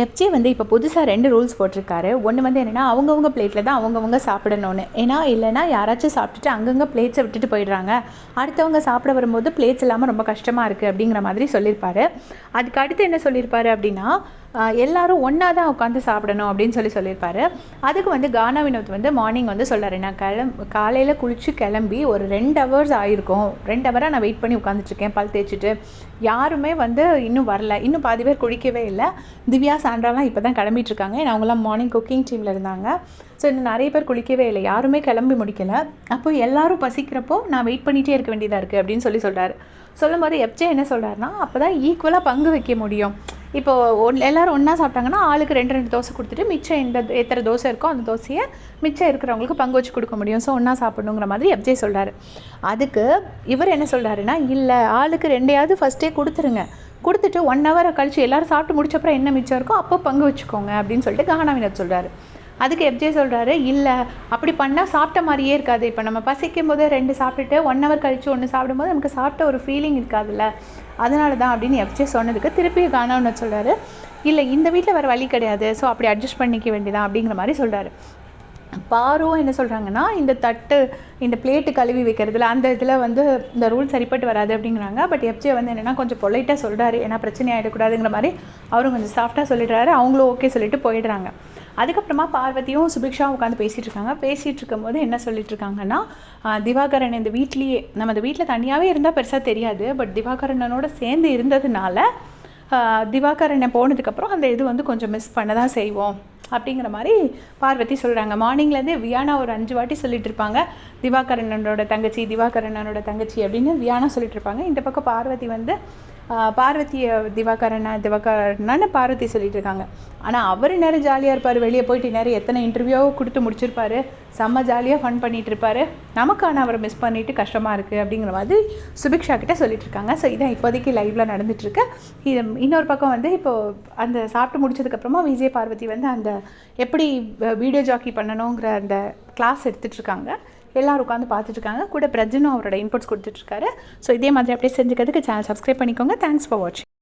FJ வந்து இப்போ புதுசாக 2 ரூல்ஸ் போட்டிருக்காரு. ஒன்று வந்து என்னென்னா, அவங்கவுங்க பிளேட்டில் தான் அவங்கவுங்க சாப்பிடணும்னு. ஏன்னா இல்லைன்னா யாராச்சும் சாப்பிட்டுட்டு அங்கங்கே பிளேட்ஸை விட்டுட்டு போயிடுறாங்க. அடுத்தவங்க சாப்பிட வரும்போது பிளேட்ஸ் இல்லாமல் ரொம்ப கஷ்டமாக இருக்குது அப்படிங்கிற மாதிரி சொல்லியிருப்பாரு. அதுக்கு அடுத்து என்ன சொல்லியிருப்பாரு அப்படின்னா, எல்லாரும் ஒன்றா தான் உட்காந்து சாப்பிடணும் அப்படின்னு சொல்லியிருப்பாரு. அதுக்கு வந்து கானா வினோத் வந்து மார்னிங் வந்து சொல்கிறாரு, நான் காலையில் குளித்து கிளம்பி ஒரு 2 ஹவர்ஸ் ஆகிருக்கும். 2 ஹவராக நான் வெயிட் பண்ணி உட்காந்துட்ருக்கேன் பல் தேய்ச்சிட்டு. யாருமே வந்து இன்னும் வரல. இன்னும் பாதி பேர் குளிக்கவே இல்லை. திவ்யா, சாண்ட்ராலாம் இப்போ தான் கிளம்பிட்டுருக்காங்க. ஏன்னா அவங்களாம் மார்னிங் குக்கிங் டீமில் இருந்தாங்க. ஸோ இன்னும் நிறைய பேர் குளிக்கவே இல்லை. யாருமே கிளம்பி முடிக்கலை. அப்போ எல்லோரும் பசிக்கிறப்போ நான் வெயிட் பண்ணிகிட்டே இருக்க வேண்டியதாக இருக்குது அப்படின்னு சொல்கிறாரு. சொல்லும்போது எஃப்ஜே என்ன சொல்கிறாருன்னா, அப்போ தான் ஈக்குவலாக பங்கு வைக்க முடியும். இப்போது எல்லோரும் ஒன்றா சாப்பிட்டாங்கன்னா ஆளுக்கு 2 தோசை கொடுத்துட்டு மிச்சம் எத்தனை தோசை இருக்கோ அந்த தோசையை மிச்சம் இருக்கிறவங்களுக்கு பங்கு வச்சு கொடுக்க முடியும். ஸோ ஒன்றா சாப்பிடணுங்கிற மாதிரி எஃப்ஜே சொல்கிறாரு. அதுக்கு இவர் என்ன சொல்கிறாருன்னா, இல்லை ஆளுக்கு 2 ஃபஸ்ட்டே கொடுத்துருங்க. கொடுத்துட்டு 1 ஹவர் கழிச்சு எல்லோரும் சாப்பிட்டு முடிச்சப்பறம் என்ன மிச்சம் இருக்கோ அப்போ பங்கு வச்சுக்கோங்க அப்படின்னு சொல்லிட்டு கானா வினோத் சொல்கிறாரு. அதுக்கு எஃப்ஜே சொல்கிறாரு, இல்லை அப்படி பண்ணால் சாப்பிட்ட மாதிரியே இருக்காது. இப்போ நம்ம பசிக்கும் போது 2 சாப்பிட்டுட்டு 1 ஹவர் கழிச்சு 1 சாப்பிடும்போது நமக்கு சாப்பிட்ட ஒரு ஃபீலிங் இருக்காதுல்ல, அதனால தான் அப்படின்னு எஃப்ஜே சொன்னதுக்கு திருப்பி கானா வினோத் சொல்கிறாரு, இல்லை இந்த வீட்டில் வேறு வழி கிடையாது, ஸோ அப்படி அட்ஜஸ்ட் பண்ணிக்க வேண்டியதான் அப்படிங்கிற மாதிரி சொல்கிறாரு. பாரும் என்ன சொல்கிறாங்கன்னா, இந்த தட்டு இந்த பிளேட்டு கழுவி வைக்கிறதுல அந்த இதில் வந்து இந்த ரூல் சரிப்பட்டு வராது அப்படிங்கிறாங்க. பட் எஃப்ஜே வந்து என்னென்னா கொஞ்சம் பொலைட்டாக சொல்கிறாரு. ஏன்னா பிரச்சனை ஆகிடக்கூடாதுங்கிற மாதிரி அவரும் கொஞ்சம் சாஃப்டாக சொல்லிடுறாரு. அவங்களும் ஓகே சொல்லிட்டு போயிடுறாங்க. அதுக்கப்புறமா பார்வதியும் சுபிக்ஷாவும் உட்காந்து பேசிகிட்டு இருக்காங்க. பேசிகிட்டு இருக்கும்போது என்ன சொல்லிட்டு இருக்காங்கன்னா, திவாகரன் இந்த வீட்லேயே நம்ம இந்த வீட்டில் தனியாகவே இருந்தால் பெருசாக தெரியாது. பட் திவாகரனோட சேர்ந்து இருந்ததுனால திவாகரனை போனதுக்கப்புறம் அந்த இது வந்து கொஞ்சம் மிஸ் பண்ண தான் செய்வோம் அப்படிங்கிற மாதிரி பார்வதி சொல்கிறாங்க. மார்னிங்லேருந்தே வியானா ஒரு 5 வாட்டி சொல்லிட்டு இருப்பாங்க, திவாகரனோட தங்கச்சி திவாகரனோட தங்கச்சி அப்படின்னு வியானா சொல்லிட்டு இருப்பாங்க. இந்த பக்கம் பார்வதி வந்து பார்வதியை திவாகரனான்னு பார்வதி சொல்லிட்டு இருக்காங்க. ஆனால் அவர் நேரம் ஜாலியாக இருப்பார். வெளியே போயிட்டு நேரம் எத்தனை இன்டர்வியூவோ கொடுத்து முடிச்சிருப்பாரு. செம்ம ஜாலியாக ஃபன் பண்ணிகிட்டு இருப்பார். நமக்கான அவரை மிஸ் பண்ணிவிட்டு கஷ்டமாக இருக்குது அப்படிங்கிற மாதிரி சுபிக்ஷா கிட்டே சொல்லிட்டு இருக்காங்க. ஸோ இதான் இப்போதைக்கு லைவில் நடந்துகிட்ருக்கு. இது இன்னொரு பக்கம் வந்து இப்போது அந்த சாப்பிட்டு முடிச்சதுக்கப்புறமா விஜய் பார்வதி வந்து அந்த எப்படி வீடியோ ஜாக்கி பண்ணணுங்கிற அந்த கிளாஸ் எடுத்துகிட்ருக்காங்க. எல்லோரும் உட்காந்து பார்த்துட்ருக்காங்க. கூட பிரஜனும் அவரோட இன்புட்ஸ் கொடுத்துட்ருக்காரு. ஸோ இதே மாதிரி அப்படியே செஞ்சுக்கிறதுக்கு சேனல் சப்ஸ்கிரைப் பண்ணிக்கோங்க. தேங்க்ஸ் ஃபார் வாட்சிங்.